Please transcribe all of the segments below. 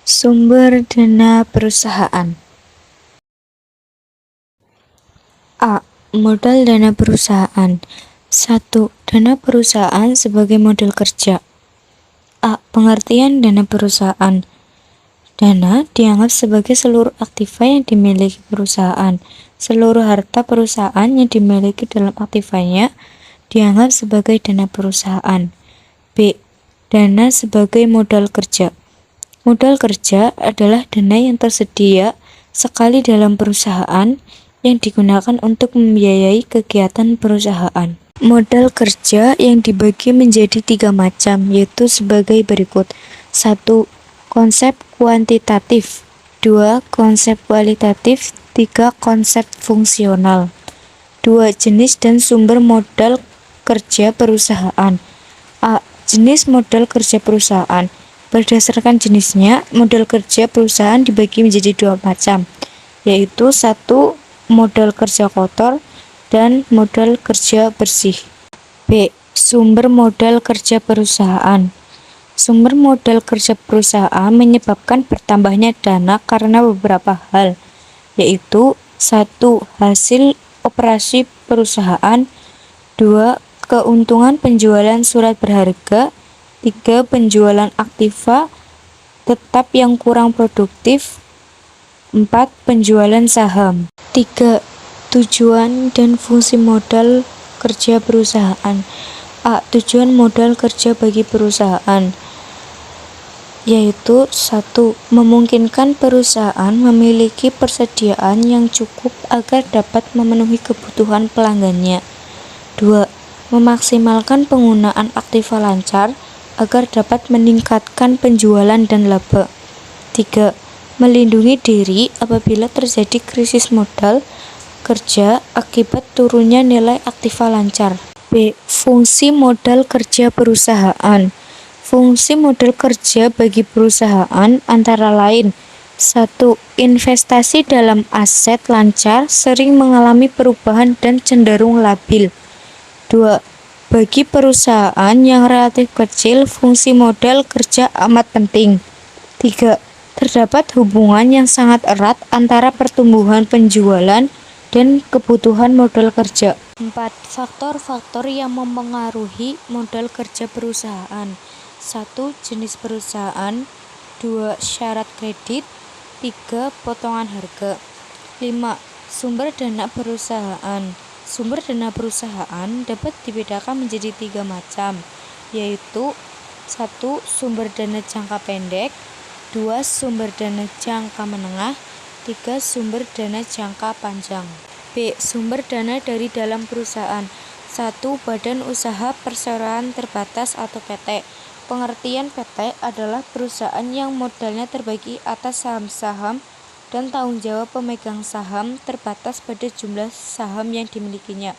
Sumber dana perusahaan. A. Modal dana perusahaan. 1. Dana perusahaan sebagai modal kerja. A. Pengertian dana perusahaan. Dana dianggap sebagai seluruh aktiva yang dimiliki perusahaan. Seluruh harta perusahaan yang dimiliki dalam aktivanya dianggap sebagai dana perusahaan. B. Dana sebagai modal kerja. Modal kerja adalah dana yang tersedia sekali dalam perusahaan yang digunakan untuk membiayai kegiatan perusahaan. Modal kerja yang dibagi menjadi 3 macam, yaitu sebagai berikut. 1. Konsep kuantitatif. 2. Konsep kualitatif. 3. Konsep fungsional. 2. Jenis dan sumber modal kerja perusahaan. A. Jenis modal kerja perusahaan. Berdasarkan jenisnya, modal kerja perusahaan dibagi menjadi 2 macam, yaitu 1. Modal kerja kotor dan modal kerja bersih. B. Sumber modal kerja perusahaan. Sumber modal kerja perusahaan menyebabkan bertambahnya dana karena beberapa hal, yaitu 1. Hasil operasi perusahaan. 2. Keuntungan penjualan surat berharga. 3. Penjualan aktiva tetap yang kurang produktif. 4. Penjualan saham. 3. Tujuan dan fungsi modal kerja perusahaan. A. Tujuan modal kerja bagi perusahaan, yaitu 1. Memungkinkan perusahaan memiliki persediaan yang cukup agar dapat memenuhi kebutuhan pelanggannya. 2. Memaksimalkan penggunaan aktiva lancar agar dapat meningkatkan penjualan dan laba. 3. Melindungi diri apabila terjadi krisis modal kerja akibat turunnya nilai aktiva lancar. B. Fungsi modal kerja perusahaan. Fungsi modal kerja bagi perusahaan antara lain: 1. Investasi dalam aset lancar sering mengalami perubahan dan cenderung labil. 2. Bagi perusahaan yang relatif kecil, fungsi modal kerja amat penting. 3. Terdapat hubungan yang sangat erat antara pertumbuhan penjualan dan kebutuhan modal kerja. 4. Faktor-faktor yang mempengaruhi modal kerja perusahaan. 1. Jenis perusahaan. 2. Syarat kredit. 3. Potongan harga. 5. Sumber dana perusahaan. Sumber dana perusahaan dapat dibedakan menjadi 3 macam, yaitu 1. Sumber dana jangka pendek. 2. Sumber dana jangka menengah. 3. Sumber dana jangka panjang. B. Sumber dana dari dalam perusahaan. 1. Badan usaha perseroan terbatas atau PT. Pengertian PT adalah perusahaan yang modalnya terbagi atas saham-saham dan tanggung jawab pemegang saham terbatas pada jumlah saham yang dimilikinya.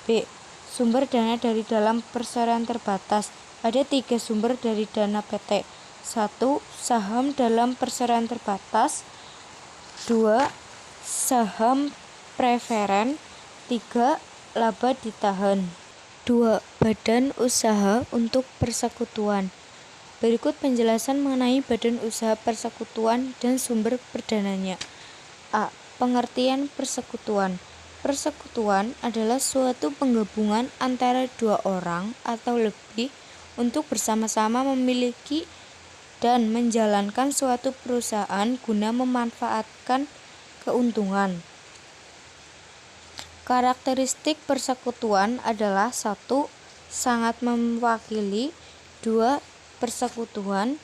B. Sumber dana dari dalam perseroan terbatas. Ada 3 sumber dari dana PT. 1. Saham dalam perseroan terbatas. 2. Saham preferen. 3. Laba ditahan. 2. Badan usaha untuk persekutuan. Berikut penjelasan mengenai badan usaha persekutuan dan sumber perdananya. A. Pengertian persekutuan. Persekutuan adalah suatu penggabungan antara 2 orang atau lebih untuk bersama-sama memiliki dan menjalankan suatu perusahaan guna memanfaatkan keuntungan. Karakteristik persekutuan adalah 1. Sangat mewakili. 2. Persekutuan.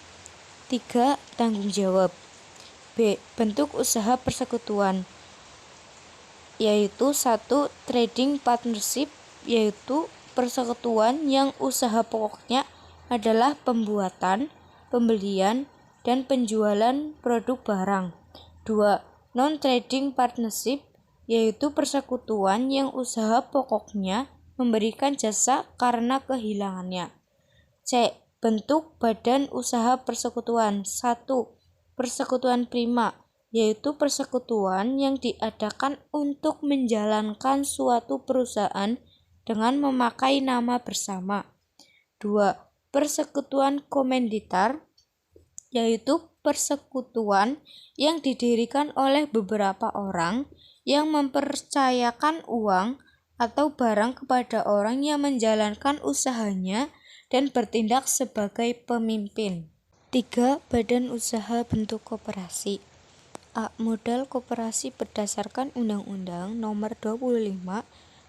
3. Tanggung jawab. B. Bentuk usaha persekutuan, yaitu 1. Trading partnership, yaitu persekutuan yang usaha pokoknya adalah pembuatan, pembelian, dan penjualan produk barang. 2. Non-trading partnership, yaitu persekutuan yang usaha pokoknya memberikan jasa karena kehilangannya. C. Bentuk badan usaha persekutuan. 1. Persekutuan prima, yaitu persekutuan yang diadakan untuk menjalankan suatu perusahaan dengan memakai nama bersama. 2. Persekutuan komanditar, yaitu persekutuan yang didirikan oleh beberapa orang yang mempercayakan uang atau barang kepada orang yang menjalankan usahanya dan bertindak sebagai pemimpin. 3. Badan usaha bentuk koperasi. A. Modal koperasi berdasarkan Undang-Undang Nomor 25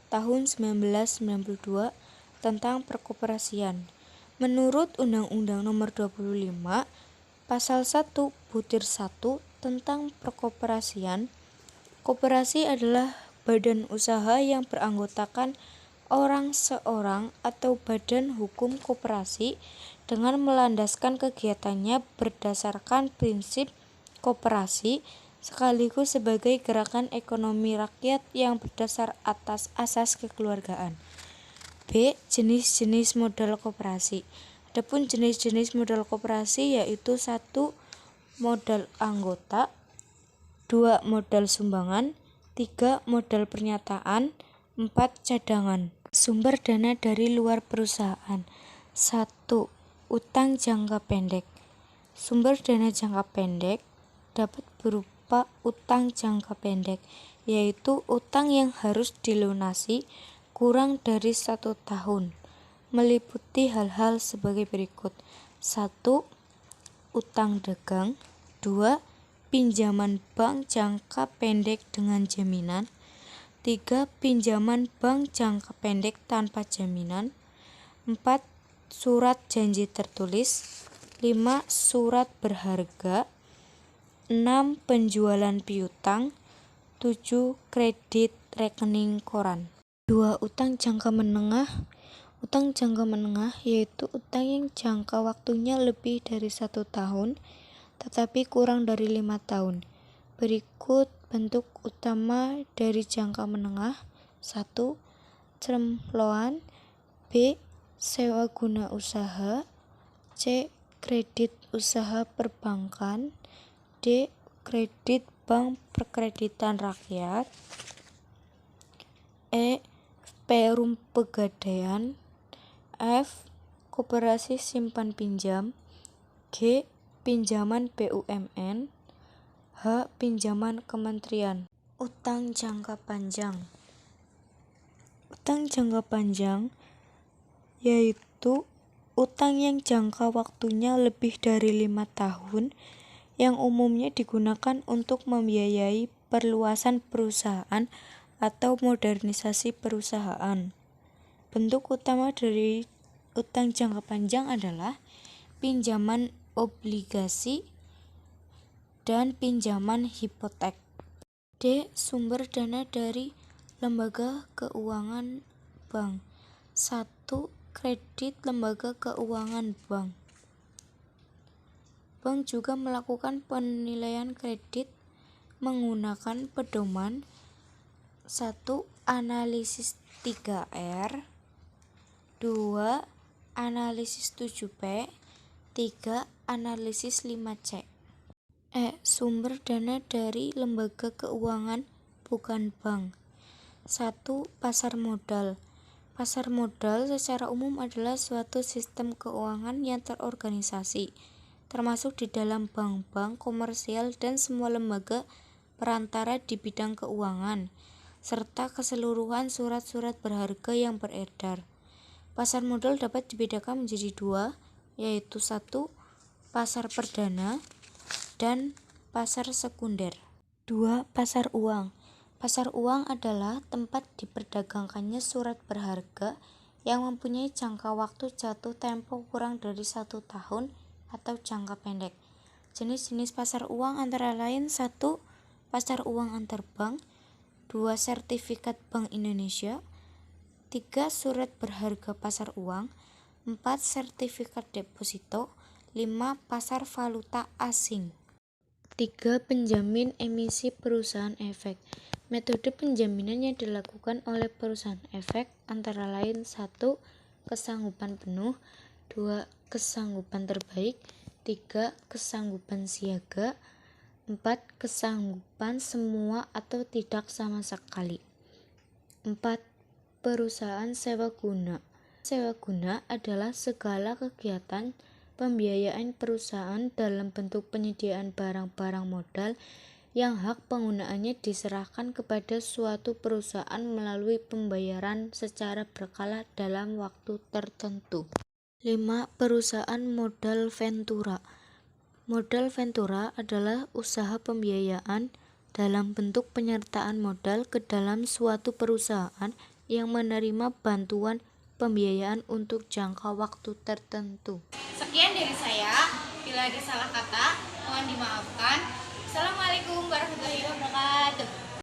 Tahun 1992 tentang Perkoperasian. Menurut Undang-Undang Nomor 25 Pasal 1 Butir 1 tentang perkoperasian, koperasi adalah badan usaha yang beranggotakan orang seorang atau badan hukum koperasi dengan melandaskan kegiatannya berdasarkan prinsip koperasi sekaligus sebagai gerakan ekonomi rakyat yang berdasar atas asas kekeluargaan. B. Jenis-jenis modal koperasi. Adapun jenis-jenis modal koperasi yaitu 1. Modal anggota, 2. Modal sumbangan, 3. Modal pernyataan, 4. Cadangan. Sumber dana dari luar perusahaan. 1. Utang jangka pendek. Sumber dana jangka pendek dapat berupa utang jangka pendek, yaitu utang yang harus dilunasi kurang dari 1 tahun, meliputi hal-hal sebagai berikut. 1. Utang dagang. 2. Pinjaman bank jangka pendek dengan jaminan. 3. Pinjaman bank jangka pendek tanpa jaminan. 4. Surat janji tertulis. 5. Surat berharga. 6. Penjualan piutang. 7. Kredit rekening koran. 2. Utang jangka menengah. Utang jangka menengah yaitu utang yang jangka waktunya lebih dari 1 tahun tetapi kurang dari 5 tahun. Berikut bentuk utama dari jangka menengah. 1. Term loan. B. Sewa guna usaha. C. Kredit usaha perbankan. D. Kredit bank perkreditan rakyat. E. Perum pegadaian. F. Koperasi simpan pinjam. G. Pinjaman BUMN. H. Pinjaman kementerian. Utang jangka panjang. Utang jangka panjang yaitu utang yang jangka waktunya lebih dari 5 tahun yang umumnya digunakan untuk membiayai perluasan perusahaan atau modernisasi perusahaan. Bentuk utama dari utang jangka panjang adalah pinjaman obligasi dan pinjaman hipotek. D. Sumber dana dari lembaga keuangan bank. 1. Kredit lembaga keuangan bank. Bank juga melakukan penilaian kredit menggunakan pedoman 1. Analisis 3R. 2. Analisis 7P. 3. Analisis 5C. E. Sumber dana dari lembaga keuangan bukan bank. 1. Pasar modal. Pasar modal secara umum adalah suatu sistem keuangan yang terorganisasi, termasuk di dalam bank-bank komersial dan semua lembaga perantara di bidang keuangan, serta keseluruhan surat-surat berharga yang beredar. Pasar modal dapat dibedakan menjadi 2, yaitu 1. Pasar perdana dan pasar sekunder. 2. Pasar uang. Pasar uang adalah tempat diperdagangkannya surat berharga yang mempunyai jangka waktu jatuh tempo kurang dari 1 tahun atau jangka pendek. Jenis-jenis pasar uang antara lain 1. Pasar uang antar bank. 2. Sertifikat Bank Indonesia. 3. Surat berharga pasar uang. 4. Sertifikat deposito. 5. Pasar valuta asing. 3. Penjamin emisi perusahaan efek. Metode penjaminan yang dilakukan oleh perusahaan efek antara lain 1. Kesanggupan penuh. 2. Kesanggupan terbaik. 3. Kesanggupan siaga. 4. Kesanggupan semua atau tidak sama sekali. 4. Perusahaan sewa guna. Sewa guna adalah segala kegiatan pembiayaan perusahaan dalam bentuk penyediaan barang-barang modal yang hak penggunaannya diserahkan kepada suatu perusahaan melalui pembayaran secara berkala dalam waktu tertentu. 5. Perusahaan modal ventura. Modal ventura adalah usaha pembiayaan dalam bentuk penyertaan modal ke dalam suatu perusahaan yang menerima bantuan pembiayaan untuk jangka waktu tertentu. Sekian dari saya. Bila ada salah kata, mohon dimaafkan. Assalamualaikum warahmatullahi wabarakatuh.